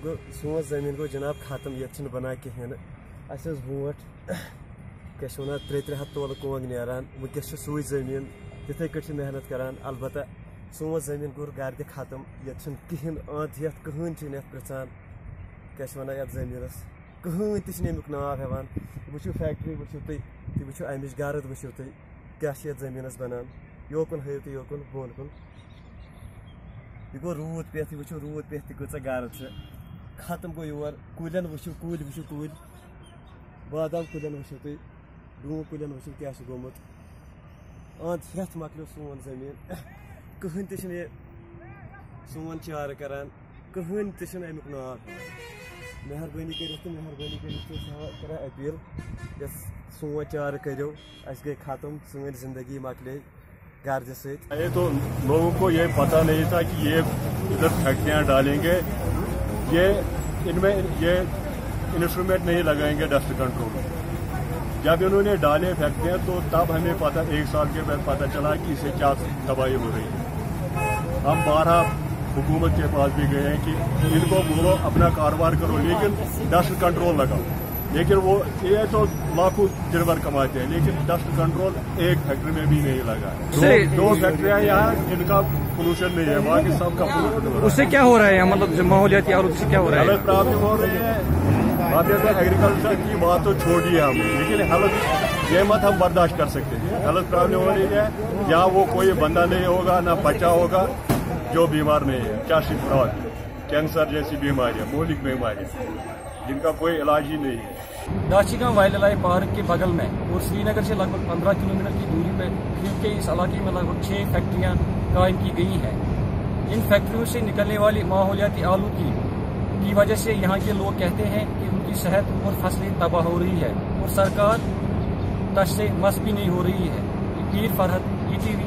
सोन जमीन गो जनाब खत्म ये बना कहें वोट क्या 300 तोल कोंग नान वनकस सू जमीन तथे कट मेहनत करान अलबत्ता सोन जमीन गोर घर खत्म ये कहें अंत ये कहन पृछान क्या ये जमीनस कहन तमिक नाव हेवान वो फैक्ट्री वो तुम वो अमिच गर्द वो तुम क्या जमीनस बनान योकुन हयु तो योकुन बोन कुन यह गो रूद पे वो रूद पे कचा गर्द खत्म गो योर कुलन वो कुल बादाम कुलन वो तुम डूं कुलन वो क्या गोमुत अंत हेथ मकलो सोन जमीन कहन तह सोन चार करान कहन तह अमुक नाव मेहरबानी कर अपील सोन चार करो अस गई खत्म सन जिंदगी मकले गर्ज से। तो लोगों को ये पता नहीं था कि ये इधर फैक्ट्रियाँ डालेंगे, ये इनमें ये इंस्ट्रूमेंट नहीं लगाएंगे डस्ट कंट्रोल। जब इन्होंने डाले फैक्ट्रियाँ तो तब हमें पता 1 साल के बाद पता चला कि इससे क्या तबाही हो रही है। हम 12 हुकूमत के पास भी गए हैं कि इनको बोलो अपना कारोबार करो लेकिन डस्ट कंट्रोल लगाओ, लेकिन वो ये तो लाखों दिनभर कमाते हैं लेकिन डस्ट कंट्रोल एक फैक्ट्री में भी नहीं लगा है। दो फैक्ट्रियाँ यहाँ इनका पोल्यूशन नहीं है, बाकी सबका पोल्यूशन हो रहा है। उससे क्या हो रहा है मतलब माहौलियाती आलूगी से क्या हो रहा है? हेल्थ प्रॉब्लम हो रही है। अब ये तो एग्रीकल्चर की बात तो छोड़िए हम, लेकिन हेल्थ ये मत हम बर्दाश्त कर सकते हैं। हेल्थ प्रॉब्लम हो रही है, यहाँ वो कोई बंदा नहीं होगा ना बच्चा होगा जो बीमार नहीं है, क्या शिफ्राट कैंसर जैसी बीमारियाँ, मौलिक बीमारियाँ जिनका कोई इलाज ही नहीं है। दाशीगांव वाइल्ड लाइफ पार्क के बगल में और श्रीनगर से लगभग 15 किलोमीटर की दूरी पर के इस इलाके में लगभग 6 फैक्ट्रियां कायम की गई हैं। इन फैक्ट्रियों से निकलने वाली माहौलियाती आलूगी की वजह से यहाँ के लोग कहते हैं कि उनकी सेहत और फसलें तबाह हो रही है और सरकार तश से मस भी नहीं हो रही है। पीर फरहत, ETV।